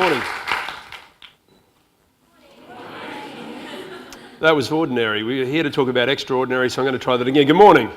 morning. That was ordinary. We were here to talk about extraordinary, so I'm going to try that again. Good morning.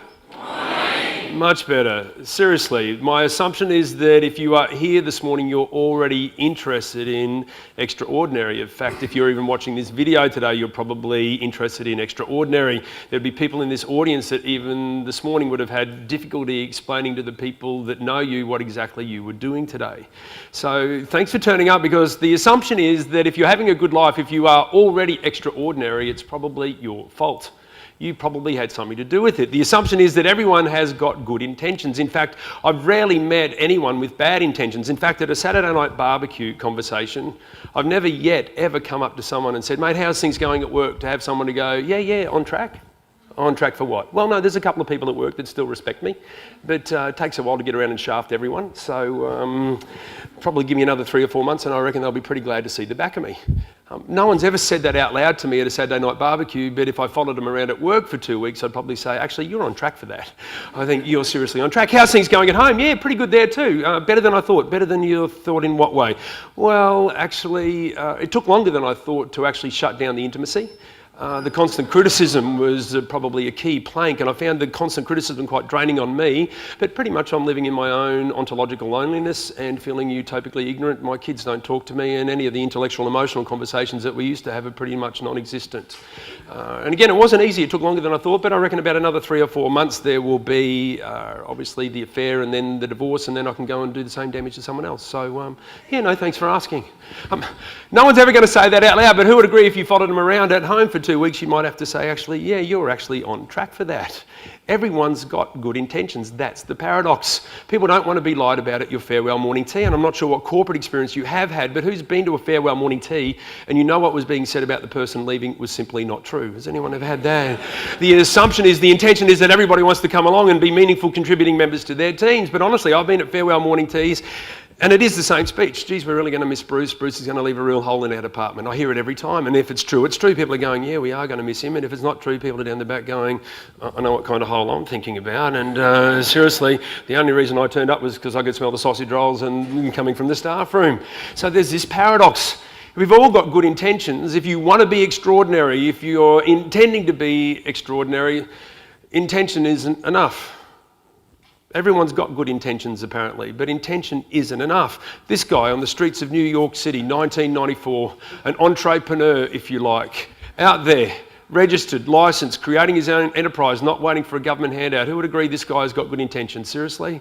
Much better. Seriously, my assumption is that if you are here this morning, you're already interested in extraordinary. In fact, if you're even watching this video today, you're probably interested in extraordinary. There'd be people in this audience that even this morning would have had difficulty explaining to the people that know you what exactly you were doing today. So thanks for turning up, because the assumption is that if you're having a good life, if you are already extraordinary, it's probably your fault. You probably had something to do with it. The assumption is that everyone has got good intentions. In fact, I've rarely met anyone with bad intentions. In fact, at a Saturday night barbecue conversation, I've never yet ever come up to someone and said, mate, how's things going at work? To have someone to go, yeah, on track. On track for what? Well, no, there's a couple of people at work that still respect me, but it takes a while to get around and shaft everyone. So probably give me another 3 or 4 months and I reckon they'll be pretty glad to see the back of me. No one's ever said that out loud to me at a Saturday night barbecue, but if I followed them around at work for 2 weeks, I'd probably say, actually, you're on track for that. I think you're seriously on track. How's things going at home? Yeah, pretty good there too. Better than I thought. Better than you thought in what way? Well, actually, it took longer than I thought to actually shut down the intimacy. The constant criticism was probably a key plank, and I found the constant criticism quite draining on me, but pretty much I'm living in my own ontological loneliness and feeling utopically ignorant. My kids don't talk to me, and any of the intellectual and emotional conversations that we used to have are pretty much non-existent. And again, it wasn't easy. It took longer than I thought, but I reckon about another 3 or 4 months there will be obviously the affair and then the divorce, and then I can go and do the same damage to someone else. So yeah, no, thanks for asking. No one's ever going to say that out loud, but who would agree if you followed them around at home for 2 weeks, you might have to say, actually, yeah, you're actually on track for that. Everyone's got good intentions. That's the paradox. People don't want to be lied about at your farewell morning tea, and I'm not sure what corporate experience you have had, but who's been to a farewell morning tea and you know what was being said about the person leaving was simply not true? Has anyone ever had that? The assumption is, the intention is that everybody wants to come along and be meaningful contributing members to their teams, but honestly, I've been at farewell morning teas and it is the same speech. Geez, we're really going to miss Bruce. Bruce is going to leave a real hole in our department. I hear it every time. And if it's true, it's true. People are going, yeah, we are going to miss him. And if it's not true, people are down the back going, I know what kind of hole I'm thinking about. And seriously, the only reason I turned up was because I could smell the sausage rolls and coming from the staff room. So there's this paradox. We've all got good intentions. If you want to be extraordinary, if you're intending to be extraordinary, intention isn't enough. Everyone's got good intentions apparently, but intention isn't enough. This guy on the streets of New York City, 1994, an entrepreneur, if you like, out there, registered, licensed, creating his own enterprise, not waiting for a government handout. Who would agree this guy's got good intentions? Seriously?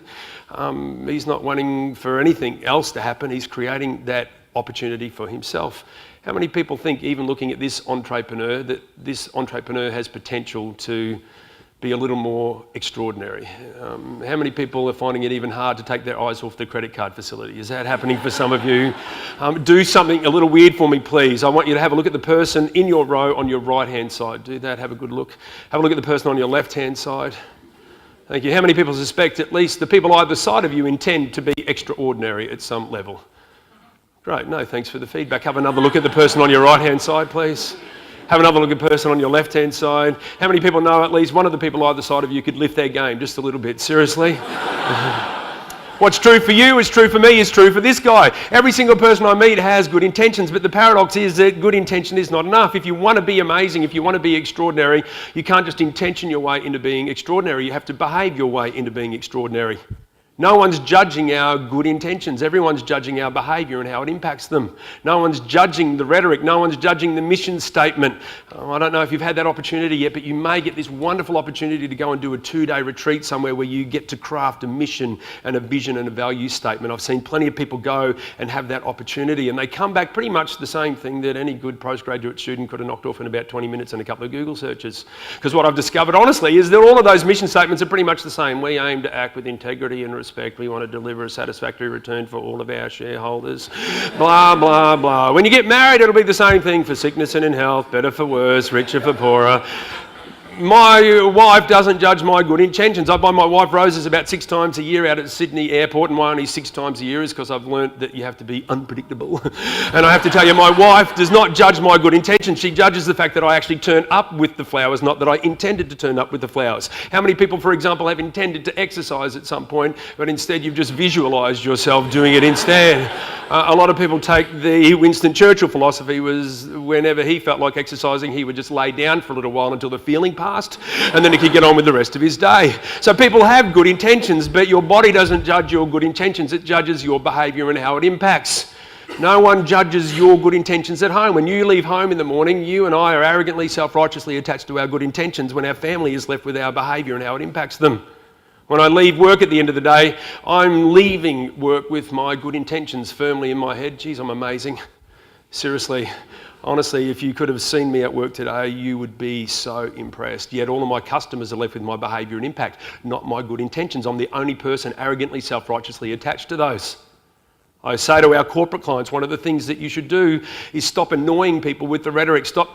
He's not waiting for anything else to happen. He's creating that opportunity for himself. How many people think, even looking at this entrepreneur, that this entrepreneur has potential to be a little more extraordinary? How many people are finding it even hard to take their eyes off the credit card facility? Is that happening for some of you? Do something a little weird for me, please. I want you to have a look at the person in your row on your right-hand side. Do that, have a good look. Have a look at the person on your left-hand side. Thank you. How many people suspect at least the people either side of you intend to be extraordinary at some level? Great, no, thanks for the feedback. Have another look at the person on your right-hand side, please. Have another look at the person on your left-hand side. How many people know at least one of the people either side of you could lift their game just a little bit? Seriously? What's true for you is true for me, is true for this guy. Every single person I meet has good intentions, but the paradox is that good intention is not enough. If you want to be amazing, if you want to be extraordinary, you can't just intention your way into being extraordinary. You have to behave your way into being extraordinary. No one's judging our good intentions. Everyone's judging our behaviour and how it impacts them. No one's judging the rhetoric. No one's judging the mission statement. I don't know if you've had that opportunity yet, but you may get this wonderful opportunity to go and do a 2-day retreat somewhere where you get to craft a mission and a vision and a value statement. I've seen plenty of people go and have that opportunity, and they come back pretty much the same thing that any good postgraduate student could have knocked off in about 20 minutes and a couple of Google searches. Because what I've discovered, honestly, is that all of those mission statements are pretty much the same. We aim to act with integrity and respect. We want to deliver a satisfactory return for all of our shareholders. Blah, blah, blah. When you get married, it'll be the same thing: for sickness and in health, better for worse, richer for poorer. My wife doesn't judge my good intentions. I buy my wife roses about 6 times a year out at Sydney Airport, and why only 6 times a year is because I've learnt that you have to be unpredictable. And I have to tell you, my wife does not judge my good intentions. She judges the fact that I actually turn up with the flowers, not that I intended to turn up with the flowers. How many people, for example, have intended to exercise at some point, but instead you've just visualised yourself doing it instead? A lot of people take the Winston Churchill philosophy, was whenever he felt like exercising, he would just lay down for a little while until the feeling passed, and then he could get on with the rest of his day. So people have good intentions, but your body doesn't judge your good intentions. It judges your behaviour and how it impacts. No one judges your good intentions at home. When you leave home in the morning, you and I are arrogantly, self-righteously attached to our good intentions when our family is left with our behaviour and how it impacts them. When I leave work at the end of the day, I'm leaving work with my good intentions firmly in my head. Geez, I'm amazing. Seriously, honestly, if you could have seen me at work today, you would be so impressed. Yet all of my customers are left with my behaviour and impact, not my good intentions. I'm the only person arrogantly, self-righteously attached to those. I say to our corporate clients, one of the things that you should do is stop annoying people with the rhetoric. Stop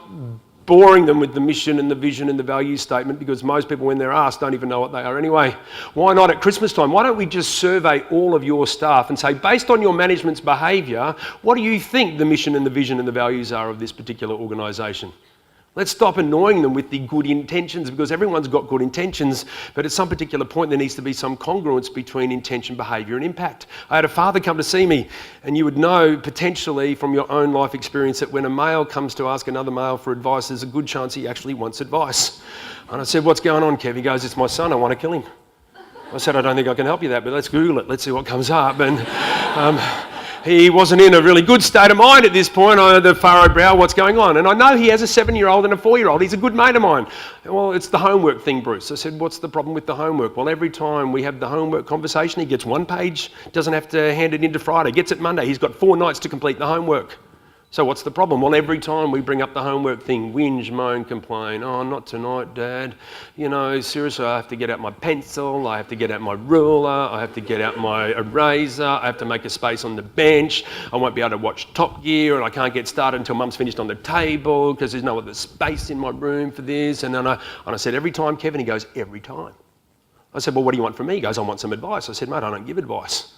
boring them with the mission and the vision and the value statement, because most people, when they're asked, don't even know what they are anyway. Why not at Christmas time? Why don't we just survey all of your staff and say, based on your management's behaviour, what do you think the mission and the vision and the values are of this particular organisation? Let's stop annoying them with the good intentions, because everyone's got good intentions, but at some particular point there needs to be some congruence between intention, behaviour and impact. I had a father come to see me, and you would know potentially from your own life experience that when a male comes to ask another male for advice, there's a good chance he actually wants advice. And I said, "What's going on, Kev?" He goes, "It's my son, I want to kill him." I said, "I don't think I can help you that, but let's Google it, let's see what comes up." And he wasn't in a really good state of mind at this point. I had the furrowed brow, what's going on? And I know he has a 7-year-old and a 4-year-old. He's a good mate of mine. Well, it's the homework thing, Bruce. I said, "What's the problem with the homework?" "Well, every time we have the homework conversation, he gets 1 page, doesn't have to hand it into Friday, gets it Monday. He's got 4 nights to complete the homework." "So what's the problem?" "Well, every time we bring up the homework thing, whinge, moan, complain. Oh, not tonight, Dad. You know, seriously, I have to get out my pencil, I have to get out my ruler, I have to get out my eraser, I have to make a space on the bench, I won't be able to watch Top Gear, and I can't get started until Mum's finished on the table because there's no other space in my room for this." And I said, "Every time, Kevin?" He goes, "Every time." I said, "Well, what do you want from me?" He goes, "I want some advice." I said, "Mate, I don't give advice."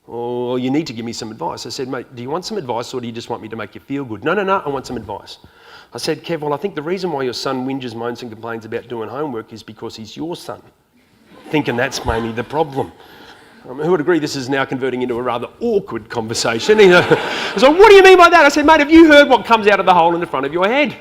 "Oh, you need to give me some advice." I said, "Mate, do you want some advice or do you just want me to make you feel good?" No, I want some advice." I said, "Kev, well, I think the reason why your son whinges, moans and complains about doing homework is because he's your son." Thinking that's mainly the problem. Who would agree this is now converting into a rather awkward conversation? I was like, "What do you mean by that?" I said, "Mate, have you heard what comes out of the hole in the front of your head?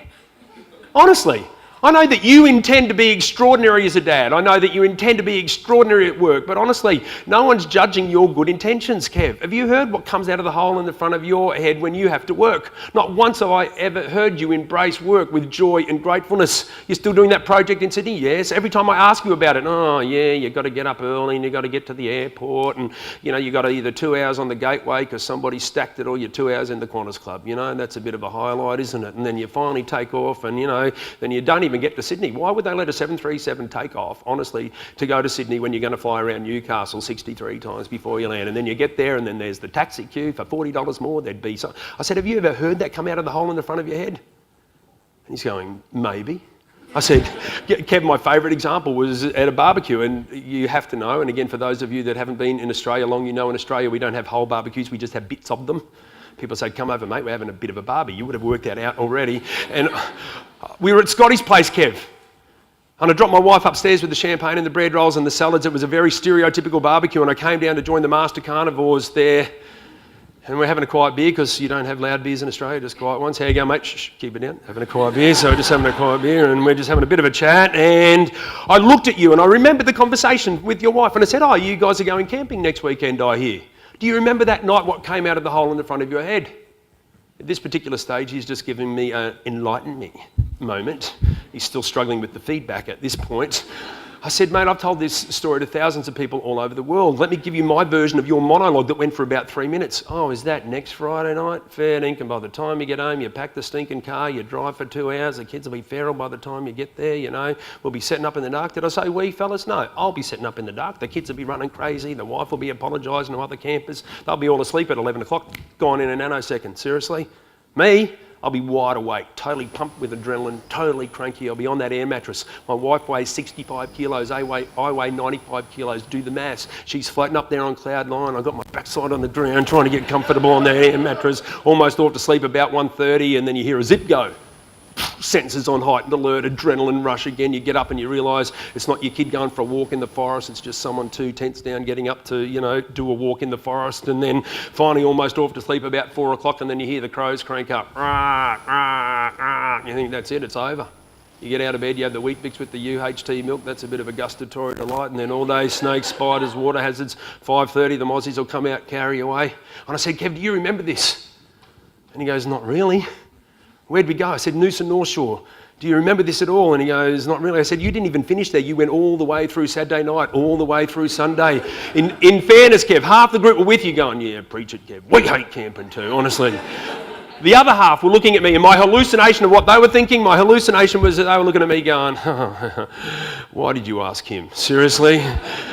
Honestly. I know that you intend to be extraordinary as a dad. I know that you intend to be extraordinary at work, but honestly, no one's judging your good intentions, Kev. Have you heard what comes out of the hole in the front of your head when you have to work? Not once have I ever heard you embrace work with joy and gratefulness. You're still doing that project in Sydney?" "Yes." "Every time I ask you about it," "Oh yeah, you've got to get up early and you've got to get to the airport and you know, you've got to either 2 hours on the gateway because somebody stacked it, or you're 2 hours in the Qantas Club. You know, that's a bit of a highlight, isn't it? And then you finally take off and you know, then you don't even get to Sydney." Why would they let a 737 take off, honestly, to go to Sydney when you're going to fly around Newcastle 63 times before you land? And then you get there and then there's the taxi queue for $40 more. There'd be so. I said, "Have you ever heard that come out of the hole in the front of your head?" And he's going, "Maybe." I said, "Kev, my favourite example was at a barbecue, and you have to know, and again, for those of you that haven't been in Australia long, you know in Australia we don't have whole barbecues, we just have bits of them. People say, 'Come over, mate, we're having a bit of a barbie.' You would have worked that out already. And we were at Scotty's place, Kev. And I dropped my wife upstairs with the champagne and the bread rolls and the salads. It was a very stereotypical barbecue, and I came down to join the master carnivores there. And we're having a quiet beer because you don't have loud beers in Australia, just quiet ones. "How you going, mate?" "Shh, keep it down." Having a quiet beer, so we're just having a quiet beer and we're just having a bit of a chat. And I looked at you and I remembered the conversation with your wife and I said, "Oh, you guys are going camping next weekend, I hear. Do you remember that night what came out of the hole in the front of your head?" At this particular stage, he's just giving me an enlighten me moment. He's still struggling with the feedback at this point. I said, "Mate, I've told this story to thousands of people all over the world. Let me give you my version of your monologue that went for about 3 minutes. Oh, is that next Friday night? Fair dinkum. By the time you get home, you pack the stinking car, you drive for 2 hours, the kids will be feral by the time you get there, you know. We'll be setting up in the dark." Did I say we, fellas? No, I'll be setting up in the dark. The kids will be running crazy. The wife will be apologising to other campers. They'll be all asleep at 11 o'clock, gone in a nanosecond. Seriously? Me? I'll be wide awake, totally pumped with adrenaline, totally cranky. I'll be on that air mattress. My wife weighs 65 kilos, I weigh 95 kilos. Do the maths. She's floating up there on cloud nine. I've got my backside on the ground trying to get comfortable on that air mattress. Almost off to sleep about 1:30, and then you hear a zip go. Senses on heightened alert, adrenaline rush again. You get up and you realise it's not your kid going for a walk in the forest, it's just someone 2 tents down getting up to, do a walk in the forest, and then finally almost off to sleep about 4 o'clock, and then you hear the crows crank up. Rah, rah, rah. You think that's it, it's over. You get out of bed, you have the Wheat Bix with the UHT milk, that's a bit of a gustatory delight, and then all day snakes, spiders, water hazards, 5:30 the mozzies will come out, carry you away. And I said, Kev, do you remember this? And he goes, not really. Where'd we go? I said, Noosa North Shore. Do you remember this at all? And he goes, not really. I said, you didn't even finish there. You went all the way through Saturday night, all the way through Sunday. In fairness, Kev, half the group were with you going, yeah, preach it, Kev. We hate camping too, honestly. The other half were looking at me, and my hallucination of what they were thinking, my hallucination was that they were looking at me going, why did you ask him? Seriously?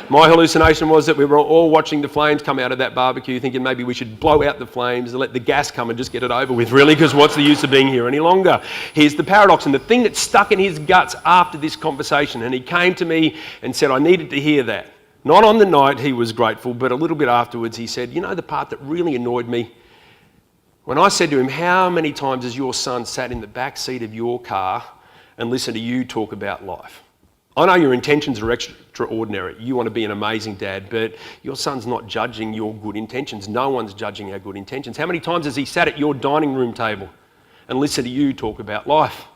My hallucination was that we were all watching the flames come out of that barbecue, thinking maybe we should blow out the flames and let the gas come and just get it over with, really, because what's the use of being here any longer? Here's the paradox, and the thing that stuck in his guts after this conversation, and he came to me and said, I needed to hear that. Not on the night he was grateful, but a little bit afterwards he said, you know the part that really annoyed me? When I said to him, how many times has your son sat in the back seat of your car and listened to you talk about life? I know your intentions are extraordinary. You want to be an amazing dad, but your son's not judging your good intentions. No one's judging our good intentions. How many times has he sat at your dining room table and listened to you talk about life?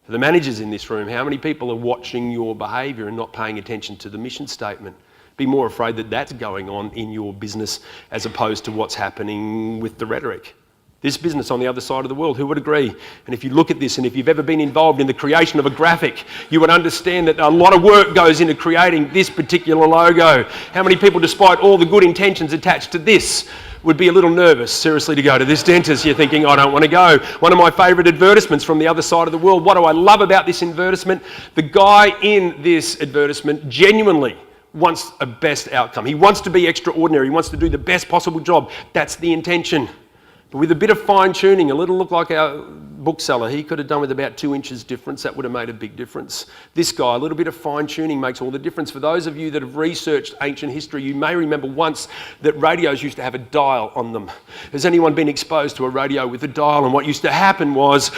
For the managers in this room, how many people are watching your behaviour and not paying attention to the mission statement? Be more afraid that that's going on in your business as opposed to what's happening with the rhetoric. This business on the other side of the world, who would agree? And if you look at this, and if you've ever been involved in the creation of a graphic, you would understand that a lot of work goes into creating this particular logo. How many people, despite all the good intentions attached to this, would be a little nervous, seriously, to go to this dentist? You're thinking, I don't want to go. One of my favourite advertisements from the other side of the world. What do I love about this advertisement? The guy in this advertisement genuinely wants a best outcome. He wants to be extraordinary. He wants to do the best possible job. That's the intention. But with a bit of fine-tuning, a little look like our bookseller, he could have done with about 2 inches difference. That would have made a big difference. This guy, a little bit of fine-tuning makes all the difference. For those of you that have researched ancient history, you may remember once that radios used to have a dial on them. Has anyone been exposed to a radio with a dial? And what used to happen was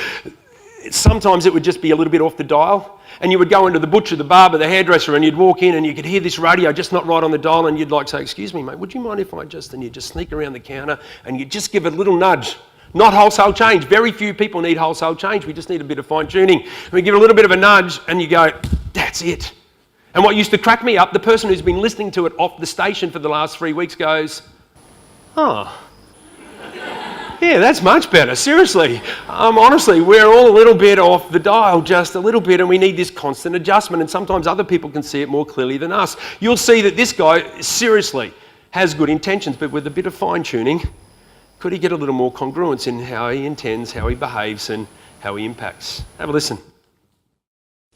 sometimes it would just be a little bit off the dial, and you would go into the butcher, the barber, the hairdresser, and you'd walk in and you could hear this radio just not right on the dial, and you'd like say, excuse me, mate, would you mind if I just, and you'd just sneak around the counter and you'd just give it a little nudge. Not wholesale change. Very few people need wholesale change. We just need a bit of fine tuning. And we give it a little bit of a nudge and you go, that's it. And what used to crack me up, the person who's been listening to it off the station for the last 3 weeks goes, oh, yeah, that's much better, seriously. Honestly, we're all a little bit off the dial, just a little bit, and we need this constant adjustment, and sometimes other people can see it more clearly than us. You'll see that this guy, seriously, has good intentions, but with a bit of fine-tuning, could he get a little more congruence in how he intends, how he behaves, and how he impacts? Have a listen.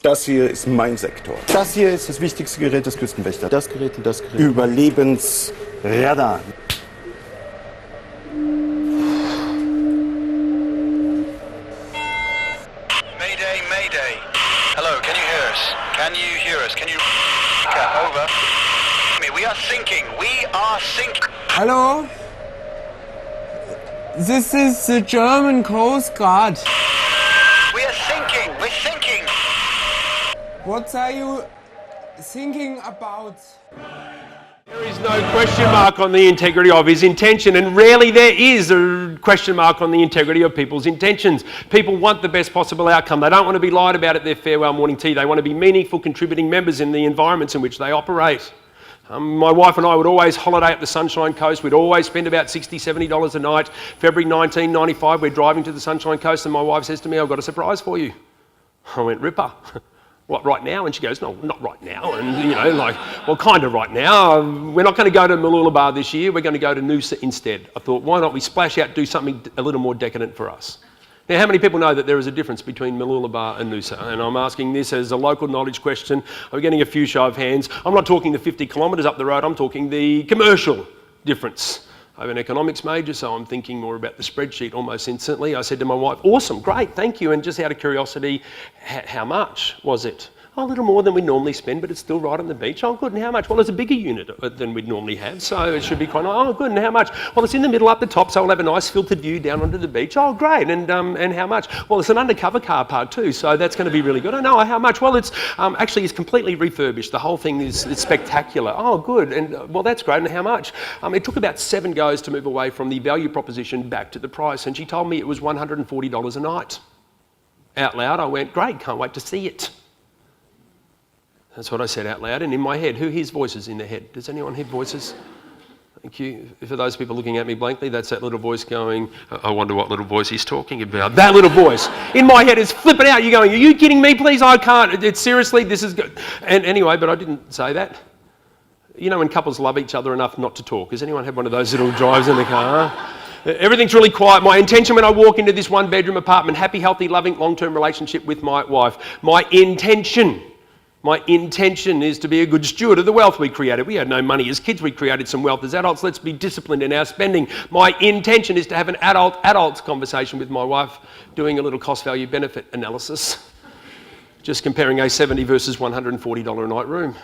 Das hier ist mein Sektor. Das hier ist das wichtigste Gerät des Küstenwächters. Das Gerät und das Gerät. Überlebensradar. Mayday, mayday. Hello, can you hear us? Can you hear us? Can you... Over. We are sinking. We are sinking. Hello? This is the German Coast Guard. We are sinking. We're sinking. What are you thinking about? There is no question mark on the integrity of his intention, and rarely there is a question mark on the integrity of people's intentions. People want the best possible outcome. They don't want to be lied about at their farewell morning tea. They want to be meaningful, contributing members in the environments in which they operate. My wife and I would always holiday at the Sunshine Coast. We'd always spend about $60, $70 a night. February 1995, we're driving to the Sunshine Coast, and my wife says to me, I've got a surprise for you. I went, Ripper. What, right now? And she goes, no, not right now. And, well, kind of right now. We're not going to go to Mooloolaba this year. We're going to go to Noosa instead. I thought, why not we splash out, do something a little more decadent for us? Now, how many people know that there is a difference between Mooloolaba and Noosa? And I'm asking this as a local knowledge question. I'm getting a few show of hands. I'm not talking the 50 kilometres up the road. I'm talking the commercial difference. I'm an economics major, so I'm thinking more about the spreadsheet almost instantly. I said to my wife, awesome, great, thank you. And just out of curiosity, how much was it? Oh, a little more than we normally spend, but it's still right on the beach. Oh, good, and how much? Well, it's a bigger unit than we'd normally have, so it should be quite nice. Oh, good, and how much? Well, it's in the middle up the top, so we'll have a nice filtered view down onto the beach. Oh, great, and how much? Well, it's an undercover car park too, so that's going to be really good. Oh, no, how much? Well, it's actually it's completely refurbished. The whole thing is spectacular. Oh, good, and well, that's great, and how much? It took about 7 goes to move away from the value proposition back to the price, and she told me it was $140 a night. Out loud, I went, great, can't wait to see it. That's what I said out loud, and in my head. Who hears voices in their head? Does anyone hear voices? Thank you. For those people looking at me blankly, that's that little voice going, I wonder what little voice he's talking about. That little voice in my head is flipping out. You're going, are you kidding me? Please, I can't. It's seriously, this is good. And anyway, but I didn't say that. You know when couples love each other enough not to talk? Has anyone had one of those little drives in the car? Everything's really quiet. My intention when I walk into this one-bedroom apartment, happy, healthy, loving, long-term relationship with my wife, my intention is to be a good steward of the wealth we created. We had no money as kids. We created some wealth as adults. Let's be disciplined in our spending. My intention is to have an adults conversation with my wife, doing a little cost-value benefit analysis, just comparing a $70 versus $140 a night room.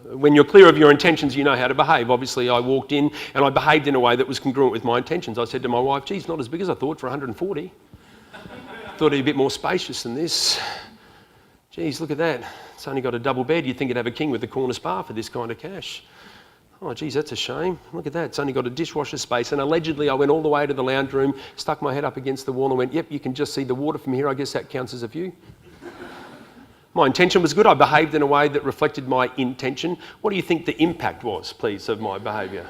When you're clear of your intentions, you know how to behave. Obviously, I walked in and I behaved in a way that was congruent with my intentions. I said to my wife, geez, not as big as I thought for 140. Thought it'd be a bit more spacious than this. Geez, look at that. It's only got a double bed. You'd think it'd have a king with a corner spa for this kind of cash. Oh, geez, that's a shame. Look at that. It's only got a dishwasher space. And allegedly, I went all the way to the lounge room, stuck my head up against the wall and went, yep, you can just see the water from here. I guess that counts as a view. My intention was good. I behaved in a way that reflected my intention. What do you think the impact was, please, of my behaviour?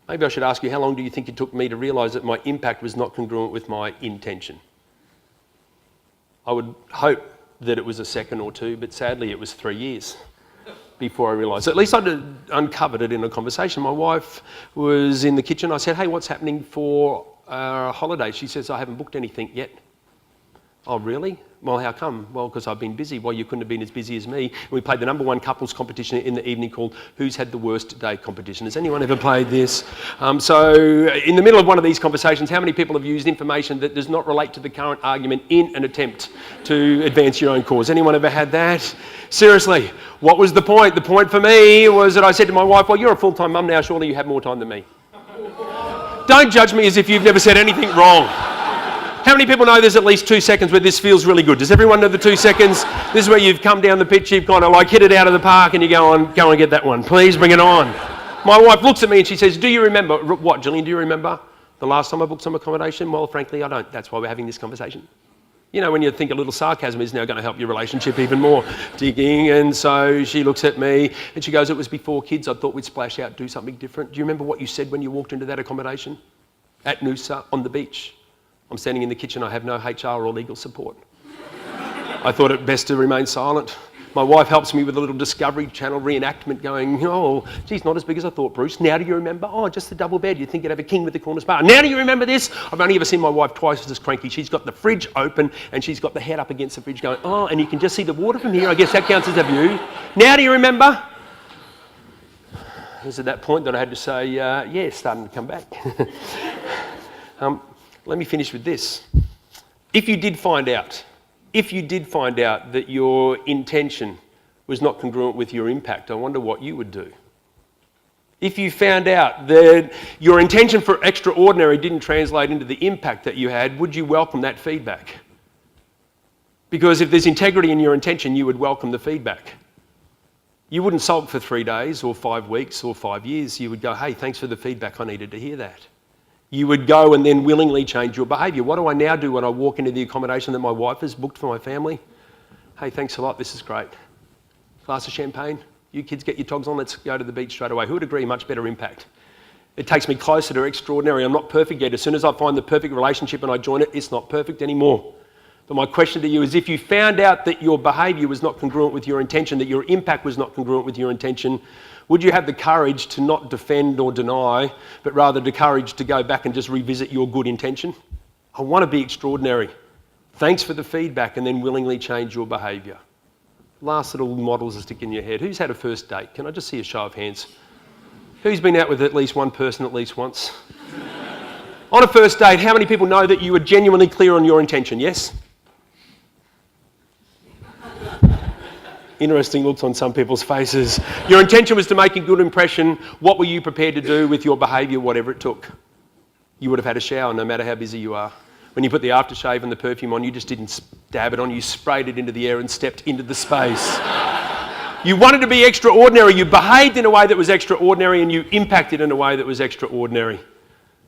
Maybe I should ask you, how long do you think it took me to realise that my impact was not congruent with my intention? I would hope that it was a second or two, but sadly it was 3 years before I realised. At least I'd uncovered it in a conversation. My wife was in the kitchen. I said, hey, what's happening for our holiday? She says, I haven't booked anything yet. Oh, really? Well, how come? Well, because I've been busy. Well, you couldn't have been as busy as me. We played the #1 couples competition in the evening called Who's Had the Worst Day competition. Has anyone ever played this? So in the middle of one of these conversations, how many people have used information that does not relate to the current argument in an attempt to advance your own cause? Anyone ever had that? Seriously, what was the point? The point for me was that I said to my wife, well, you're a full-time mum now, surely you have more time than me. Don't judge me as if you've never said anything wrong. How many people know there's at least 2 seconds where this feels really good? Does everyone know the 2 seconds? This is where you've come down the pitch, you've kind of like hit it out of the park and you go and get that one. Please bring it on. My wife looks at me and she says, do you remember, what, Gillian, do you remember the last time I booked some accommodation? Well, frankly, I don't. That's why we're having this conversation. You know, when you think a little sarcasm is now going to help your relationship even more. Digging, and so she looks at me and she goes, it was before kids, I thought we'd splash out, do something different. Do you remember what you said when you walked into that accommodation? At Noosa, on the beach. I'm standing in the kitchen, I have no HR or legal support. I thought it best to remain silent. My wife helps me with a little Discovery Channel reenactment going, oh, geez, not as big as I thought, Bruce. Now do you remember? Oh, just the double bed. You'd think you'd have a king with the corner spa. Now do you remember this? I've only ever seen my wife twice as cranky. She's got the fridge open and she's got the head up against the fridge going, oh, and you can just see the water from here. I guess that counts as a view. Now do you remember? It was at that point that I had to say, yeah, starting to come back. Let me finish with this. If you did find out that your intention was not congruent with your impact, I wonder what you would do. If you found out that your intention for extraordinary didn't translate into the impact that you had, would you welcome that feedback? Because if there's integrity in your intention, you would welcome the feedback. You wouldn't sulk for 3 days or 5 weeks or 5 years. You would go, hey, thanks for the feedback, I needed to hear that. You would go and then willingly change your behaviour. What do I now do when I walk into the accommodation that my wife has booked for my family? Hey, thanks a lot, this is great. Glass of champagne, you kids get your togs on, let's go to the beach straight away. Who would agree, much better impact? It takes me closer to extraordinary. I'm not perfect yet. As soon as I find the perfect relationship and I join it, it's not perfect anymore. But my question to you is, if you found out that your behaviour was not congruent with your intention, that your impact was not congruent with your intention, would you have the courage to not defend or deny, but rather the courage to go back and just revisit your good intention? I want to be extraordinary. Thanks for the feedback, and then willingly change your behaviour. Last little models to stick in your head. Who's had a first date? Can I just see a show of hands? Who's been out with at least one person at least once? On a first date, how many people know that you were genuinely clear on your intention? Yes? Interesting looks on some people's faces. Your intention was to make a good impression. What were you prepared to do with your behaviour, whatever it took? You would have had a shower no matter how busy you are. When you put the aftershave and the perfume on, you just didn't dab it on, you sprayed it into the air and stepped into the space. You wanted to be extraordinary, you behaved in a way that was extraordinary, and you impacted in a way that was extraordinary.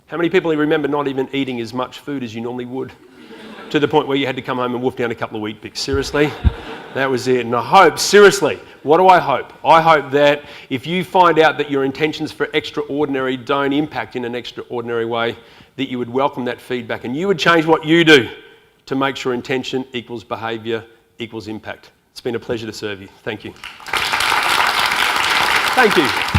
How many people remember not even eating as much food as you normally would? To the point where you had to come home and wolf down a couple of wheat bix. Seriously? That was it. And I hope, seriously, what do I hope? I hope that if you find out that your intentions for extraordinary don't impact in an extraordinary way, that you would welcome that feedback and you would change what you do to make sure intention equals behaviour equals impact. It's been a pleasure to serve you. Thank you. Thank you.